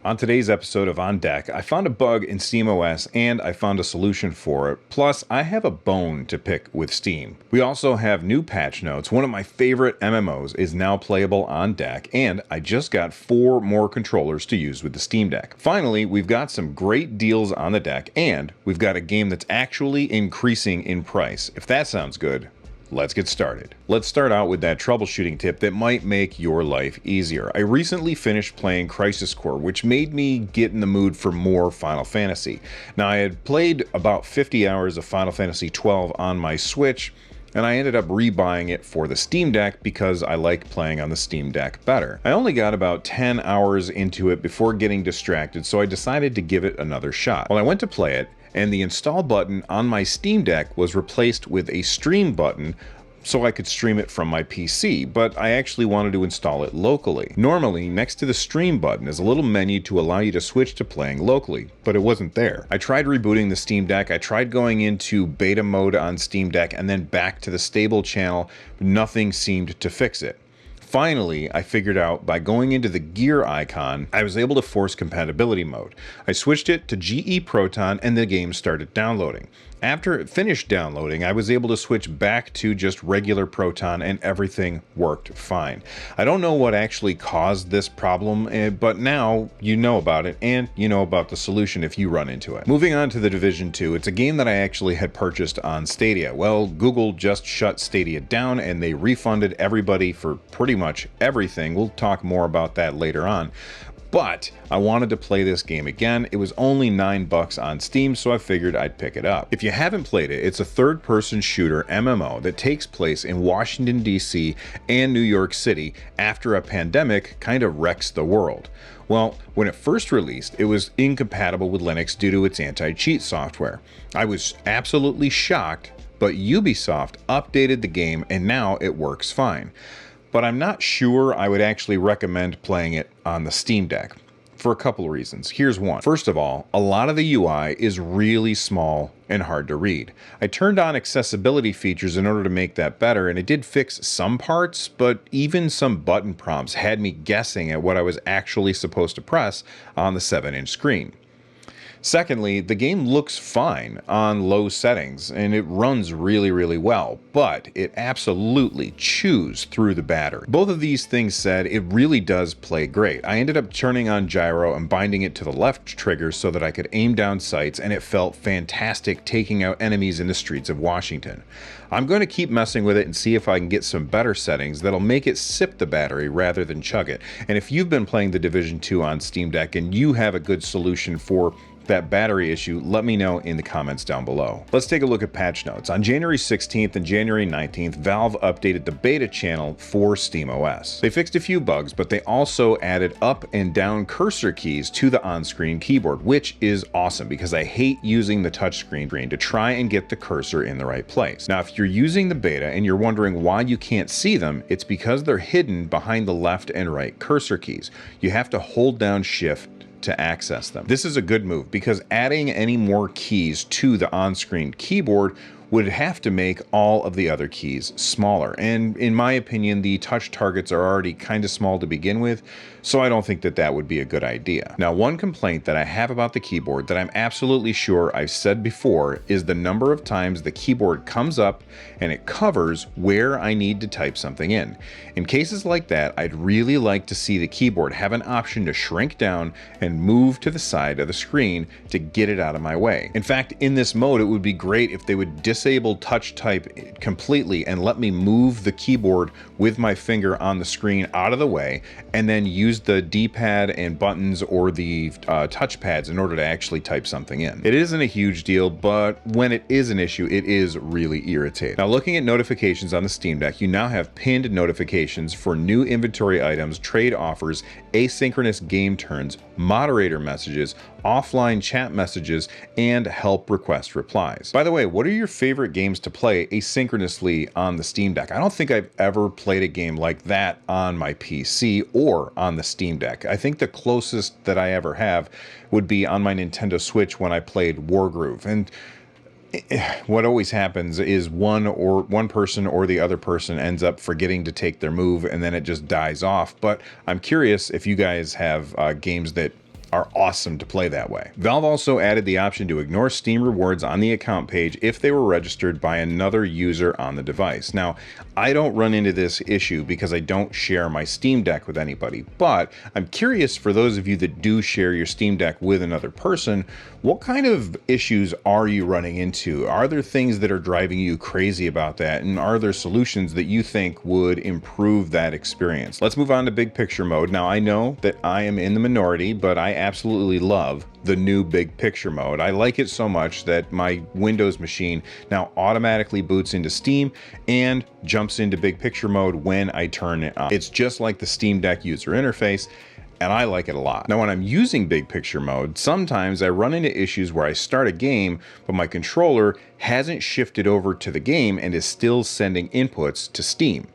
On today's episode of On Deck, I found a bug in SteamOS and I found a solution for it. Plus, I have a bone to pick with Steam. We also have new patch notes. One of my favorite MMOs is now playable on Deck, and I just got 4 more controllers to use with the Steam Deck. Finally, we've got some great deals on the deck, and we've got a game that's actually increasing in price. If that sounds good, let's get started. Let's start out with that troubleshooting tip that might make your life easier. I recently finished playing Crisis Core, which made me get in the mood for more Final Fantasy. Now, I had played about 50 hours of Final Fantasy XII on my Switch, and I ended up rebuying it for the Steam Deck because I like playing on the Steam Deck better. I only got about 10 hours into it before getting distracted, so I decided to give it another shot. Well, I went to play it, and the install button on my Steam Deck was replaced with a stream button so I could stream it from my PC, but I actually wanted to install it locally. Normally, next to the stream button is a little menu to allow you to switch to playing locally, but it wasn't there. I tried rebooting the Steam Deck, I tried going into beta mode on Steam Deck and then back to the stable channel, but nothing seemed to fix it. Finally, I figured out by going into the gear icon, I was able to force compatibility mode. I switched it to GE Proton and the game started downloading. After it finished downloading, I was able to switch back to just regular Proton and everything worked fine. I don't know what actually caused this problem, but now you know about it and you know about the solution if you run into it. Moving on to The Division 2, it's a game that I actually had purchased on Stadia. Well, Google just shut Stadia down and they refunded everybody for pretty much everything. We'll talk more about that later on. But I wanted to play this game again. It was only $9 on Steam, so I figured I'd pick it up. If you haven't played it, it's a third-person shooter MMO that takes place in Washington, D.C. and New York City after a pandemic kind of wrecks the world. Well, when it first released, it was incompatible with Linux due to its anti-cheat software. I was absolutely shocked, but Ubisoft updated the game and now it works fine. But I'm not sure I would actually recommend playing it on the Steam Deck for a couple of reasons. Here's one. First of all, a lot of the UI is really small and hard to read. I turned on accessibility features in order to make that better, and it did fix some parts, but even some button prompts had me guessing at what I was actually supposed to press on the 7-inch screen. Secondly, the game looks fine on low settings and it runs really well, but it absolutely chews through the battery. Both of these things said, it really does play great. I ended up turning on gyro and binding it to the left trigger so that I could aim down sights, and it felt fantastic taking out enemies in the streets of Washington. I'm going to keep messing with it and see if I can get some better settings that'll make it sip the battery rather than chug it. And if you've been playing The Division 2 on Steam Deck and you have a good solution for that battery issue, let me know in the comments down below. Let's take a look at patch notes. On January 16th and January 19th, Valve updated the beta channel for SteamOS. They fixed a few bugs, but they also added up and down cursor keys to the on-screen keyboard, which is awesome because I hate using the touchscreen to try and get the cursor in the right place. Now, if you're using the beta and you're wondering why you can't see them, it's because they're hidden behind the left and right cursor keys. You have to hold down Shift to access them. This is a good move because adding any more keys to the on-screen keyboard would have to make all of the other keys smaller. And in my opinion, the touch targets are already kind of small to begin with, so I don't think that that would be a good idea. Now, one complaint that I have about the keyboard that I'm absolutely sure I've said before is the number of times the keyboard comes up and it covers where I need to type something in. In cases like that, I'd really like to see the keyboard have an option to shrink down and move to the side of the screen to get it out of my way. In fact, in this mode, it would be great if they would disable touch type completely and let me move the keyboard with my finger on the screen out of the way and then use the D-pad and buttons or the touch pads in order to actually type something in. It isn't a huge deal, but when it is an issue, it is really irritating. Now, looking at notifications on the Steam Deck, you now have pinned notifications for new inventory items, trade offers, asynchronous game turns, moderator messages, offline chat messages, and help request replies. By the way, what are your favorite games to play asynchronously on the Steam Deck? I don't think I've ever played a game like that on my PC or on the Steam Deck. I think the closest that I ever have would be on my Nintendo Switch when I played Wargroove. And what always happens is one person or the other person ends up forgetting to take their move and then it just dies off. But I'm curious if you guys have games that are awesome to play that way. Valve also added the option to ignore Steam rewards on the account page if they were registered by another user on the device. Now, I don't run into this issue because I don't share my Steam Deck with anybody, but I'm curious for those of you that do share your Steam Deck with another person, what kind of issues are you running into? Are there things that are driving you crazy about that? And are there solutions that you think would improve that experience? Let's move on to big picture mode. Now, I know that I am in the minority, but I absolutely love the new big picture mode. I like it so much that my Windows machine now automatically boots into Steam and jumps into big picture mode when I turn it on. It's just like the Steam Deck user interface, and I like it a lot. Now, when I'm using big picture mode, sometimes I run into issues where I start a game, but my controller hasn't shifted over to the game and is still sending inputs to Steam.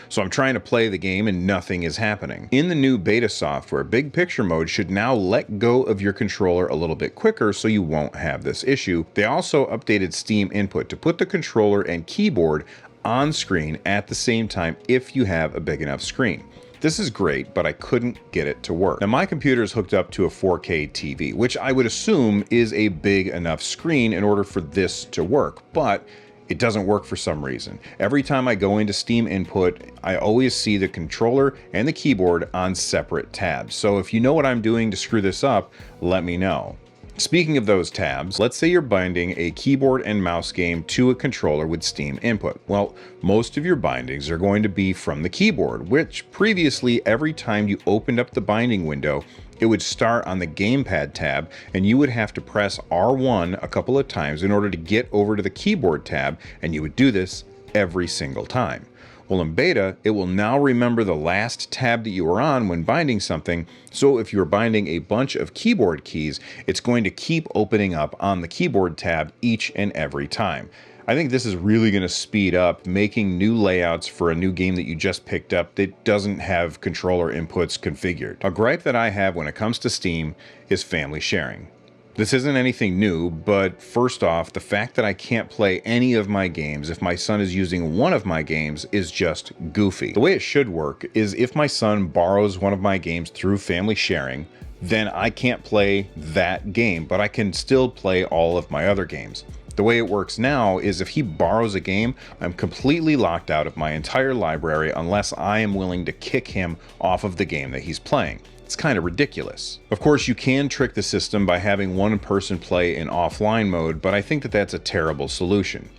So I'm trying to play the game and nothing is happening. In the new beta software, big picture mode should now let go of your controller a little bit quicker so you won't have this issue. They also updated Steam input to put the controller and keyboard on screen at the same time if you have a big enough screen. This is great, but I couldn't get it to work. Now, my computer is hooked up to a 4K TV, which I would assume is a big enough screen in order for this to work, but it doesn't work for some reason. Every time I go into Steam input, I always see the controller and the keyboard on separate tabs. So if you know what I'm doing to screw this up, let me know. Speaking of those tabs, let's say you're binding a keyboard and mouse game to a controller with Steam input. Well, most of your bindings are going to be from the keyboard, which previously every time you opened up the binding window, it would start on the gamepad tab and you would have to press R1 a couple of times in order to get over to the keyboard tab, and you would do this every single time. Well, in beta, it will now remember the last tab that you were on when binding something, so if you're binding a bunch of keyboard keys, it's going to keep opening up on the keyboard tab each and every time. I think this is really going to speed up making new layouts for a new game that you just picked up that doesn't have controller inputs configured. A gripe that I have when it comes to Steam is family sharing. This isn't anything new, but first off, the fact that I can't play any of my games if my son is using one of my games is just goofy. The way it should work is if my son borrows one of my games through family sharing, then I can't play that game, but I can still play all of my other games. The way it works now is if he borrows a game, I'm completely locked out of my entire library unless I am willing to kick him off of the game that he's playing. It's kind of ridiculous. Of course, you can trick the system by having one person play in offline mode, but I think that that's a terrible solution.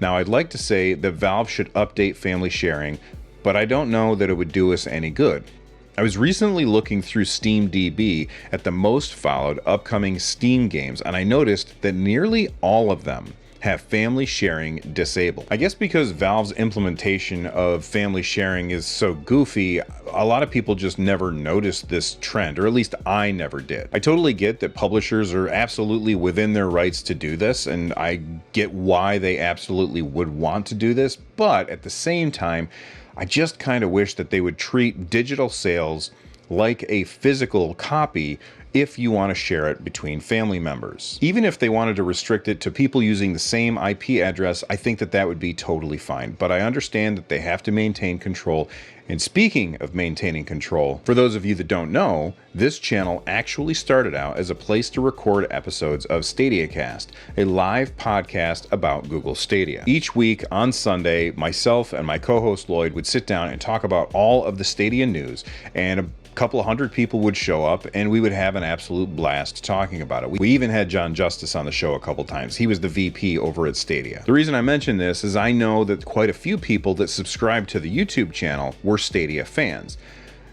Now, I'd like to say that Valve should update family sharing, but I don't know that it would do us any good. I was recently looking through SteamDB at the most followed upcoming Steam games, and I noticed that nearly all of them have family sharing disabled. I guess because Valve's implementation of family sharing is so goofy, a lot of people just never noticed this trend, or at least I never did. I totally get that publishers are absolutely within their rights to do this, and I get why they absolutely would want to do this, but at the same time, I just kind of wish that they would treat digital sales like a physical copy if you want to share it between family members. Even if they wanted to restrict it to people using the same IP address, I think that that would be totally fine. But I understand that they have to maintain control. And speaking of maintaining control, for those of you that don't know, this channel actually started out as a place to record episodes of Stadia Cast, a live podcast about Google Stadia. Each week on Sunday, myself and my co-host Lloyd would sit down and talk about all of the Stadia news, and a couple of hundred people would show up and we would have an absolute blast talking about it. We even had John Justice on the show a couple times. He was the VP over at Stadia. The reason I mention this is I know that quite a few people that subscribe to the YouTube channel were Stadia fans.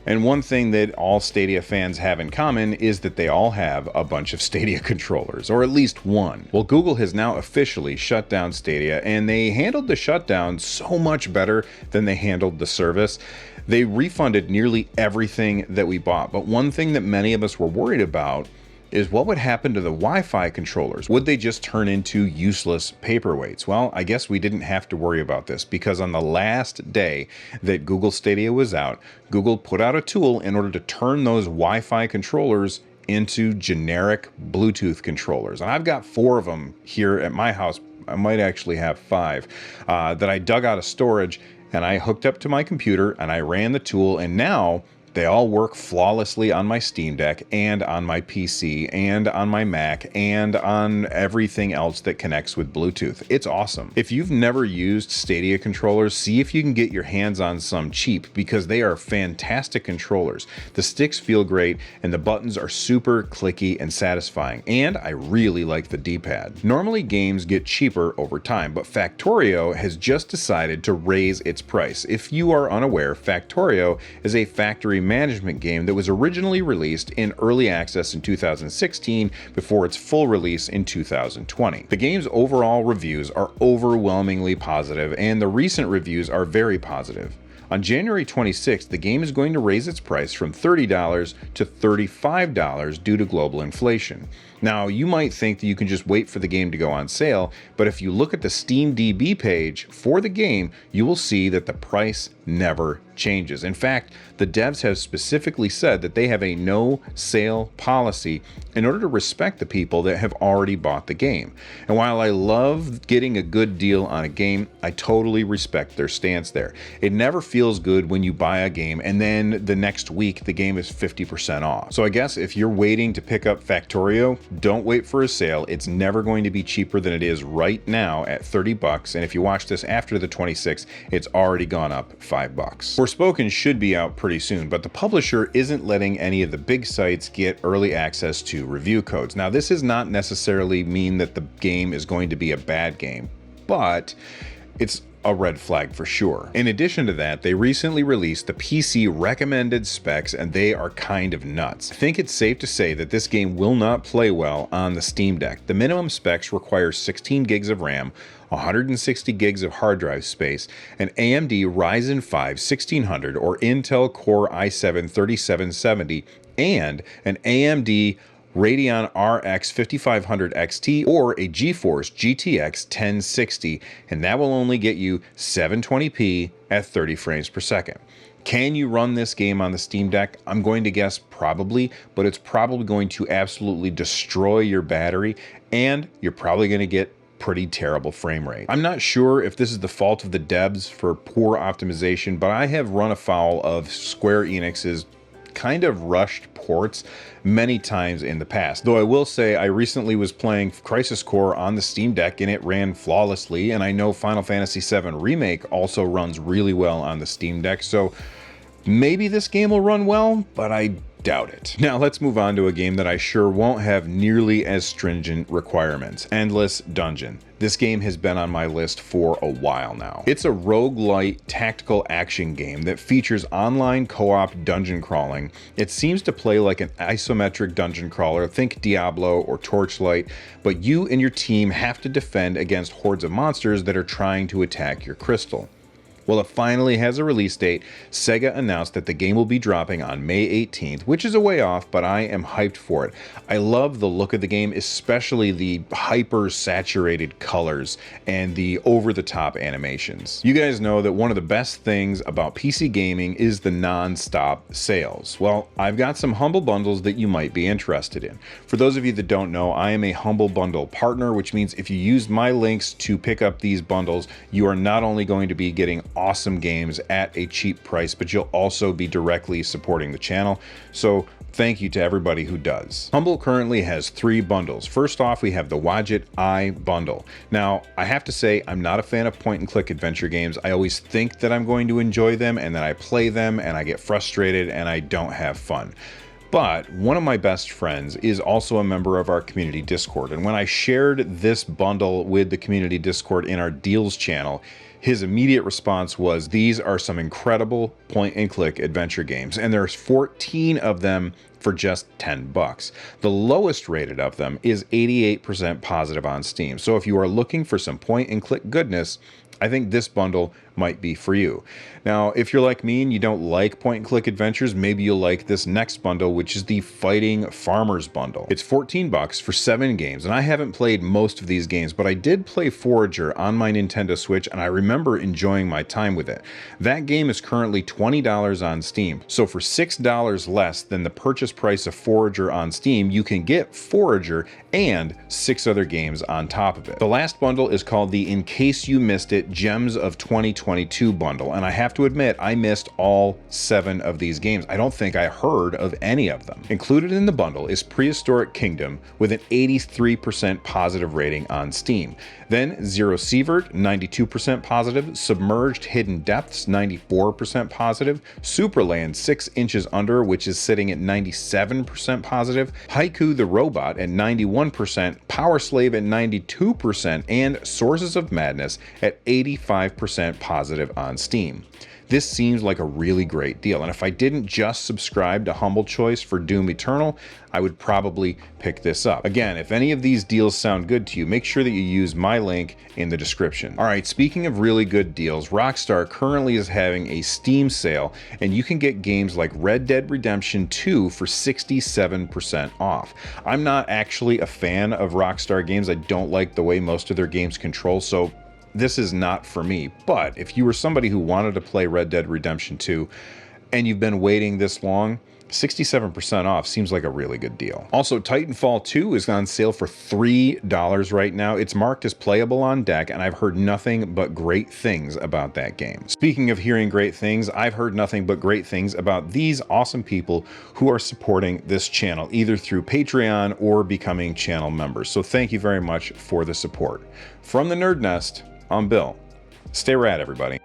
And one thing that all Stadia fans have in common is that they all have a bunch of Stadia controllers, or at least one. Well, Google has now officially shut down Stadia, and they handled the shutdown so much better than they handled the service. They refunded nearly everything that we bought, but one thing that many of us were worried about is what would happen to the Wi-Fi controllers? Would they just turn into useless paperweights? Well, I guess we didn't have to worry about this because on the last day that Google Stadia was out, Google put out a tool in order to turn those Wi-Fi controllers into generic Bluetooth controllers. And I've got 4 of them here at my house. I might actually have 5 that I dug out of storage and I hooked up to my computer and I ran the tool, and now They all work flawlessly on my Steam Deck and on my PC and on my Mac and on everything else that connects with Bluetooth. It's awesome. If you've never used Stadia controllers, see if you can get your hands on some cheap because they are fantastic controllers. The sticks feel great and the buttons are super clicky and satisfying, and I really like the D-pad. Normally games get cheaper over time, but Factorio has just decided to raise its price. If you are unaware, Factorio is a factory management game that was originally released in early access in 2016 before its full release in 2020. The game's overall reviews are overwhelmingly positive, and the recent reviews are very positive. On January 26th, the game is going to raise its price from $30 to $35 due to global inflation. Now, you might think that you can just wait for the game to go on sale, but if you look at the SteamDB page for the game, you will see that the price never changes. In fact, the devs have specifically said that they have a no sale policy in order to respect the people that have already bought the game. And while I love getting a good deal on a game, I totally respect their stance there. It never feels good when you buy a game and then the next week the game is 50% off. So I guess if you're waiting to pick up Factorio, don't wait for a sale. It's never going to be cheaper than it is right now at $30. And if you watch this after the 26th, it's already gone up $5. Forspoken should be out pretty soon, but the publisher isn't letting any of the big sites get early access to review codes. Now, this does not necessarily mean that the game is going to be a bad game, but it's a red flag for sure. In addition to that, they recently released the PC recommended specs, and they are kind of nuts. I think it's safe to say that this game will not play well on the Steam Deck. The minimum specs require 16 gigs of RAM, 160 gigs of hard drive space, an AMD Ryzen 5 1600 or Intel Core i7 3770, and an AMD Radeon RX 5500 XT or a GeForce GTX 1060, and that will only get you 720p at 30 frames per second. Can you run this game on the Steam Deck? I'm going to guess probably, but it's probably going to absolutely destroy your battery, and you're probably going to get pretty terrible frame rate. I'm not sure if this is the fault of the devs for poor optimization, but I have run afoul of Square Enix's kind of rushed ports many times in the past. Though I will say I recently was playing Crisis Core on the Steam Deck and it ran flawlessly, and I know Final Fantasy VII Remake also runs really well on the Steam Deck, so maybe this game will run well, but I doubt it. Now let's move on to a game that I sure won't have nearly as stringent requirements. Endless Dungeon. This game has been on my list for a while now. It's a roguelite tactical action game that features online co-op dungeon crawling. It seems to play like an isometric dungeon crawler, think Diablo or Torchlight, but you and your team have to defend against hordes of monsters that are trying to attack your crystal. Well, it finally has a release date. Sega announced that the game will be dropping on May 18th, which is a way off, but I am hyped for it. I love the look of the game, especially the hyper-saturated colors and the over-the-top animations. You guys know that one of the best things about PC gaming is the non-stop sales. Well, I've got some Humble Bundles that you might be interested in. For those of you that don't know, I am a Humble Bundle partner, which means if you use my links to pick up these bundles, you are not only going to be getting awesome games at a cheap price, but you'll also be directly supporting the channel. So thank you to everybody who does. Humble currently has 3 bundles. First off, we have the Wadget I bundle. Now, I have to say, I'm not a fan of point-and-click adventure games. I always think that I'm going to enjoy them, and then I play them, and I get frustrated, and I don't have fun. But one of my best friends is also a member of our community Discord, and when I shared this bundle with the community Discord in our deals channel, his immediate response was, these are some incredible point-and-click adventure games, and there's 14 of them for just $10. The lowest rated of them is 88% positive on Steam, so if you are looking for some point-and-click goodness, I think this bundle might be for you. Now, if you're like me and you don't like point-and-click adventures, maybe you'll like this next bundle, which is the Fighting Farmers bundle. It's $14 for 7 games, and I haven't played most of these games, but I did play Forager on my Nintendo Switch, and I remember enjoying my time with it. That game is currently $20 on Steam, so for $6 less than the purchase price of Forager on Steam, you can get Forager and 6 other games on top of it. The last bundle is called the In Case You Missed It Gems of 2020 2022 bundle, and I have to admit, I missed all 7 of these games. I don't think I heard of any of them. Included in the bundle is Prehistoric Kingdom with an 83% positive rating on Steam. Then Zero Sievert, 92% positive, Submerged Hidden Depths, 94% positive, Superland 6 Inches Under, which is sitting at 97% positive, Haiku the Robot at 91%, Power Slave at 92%, and Sources of Madness at 85% positive on Steam. This seems like a really great deal, and if I didn't just subscribe to Humble Choice for Doom Eternal, I would probably pick this up. Again, if any of these deals sound good to you, make sure that you use my link in the description. All right, speaking of really good deals, Rockstar currently is having a Steam sale, and you can get games like Red Dead Redemption 2 for 67% off. I'm not actually a fan of Rockstar games. I don't like the way most of their games control, so this is not for me. But if you were somebody who wanted to play Red Dead Redemption 2 and you've been waiting this long, 67% off seems like a really good deal. Also, Titanfall 2 is on sale for $3 right now. It's marked as playable on deck, and I've heard nothing but great things about that game. Speaking of hearing great things, I've heard nothing but great things about these awesome people who are supporting this channel, either through Patreon or becoming channel members. So thank you very much for the support. From the Nerd Nest, I'm Bill. Stay rad, everybody.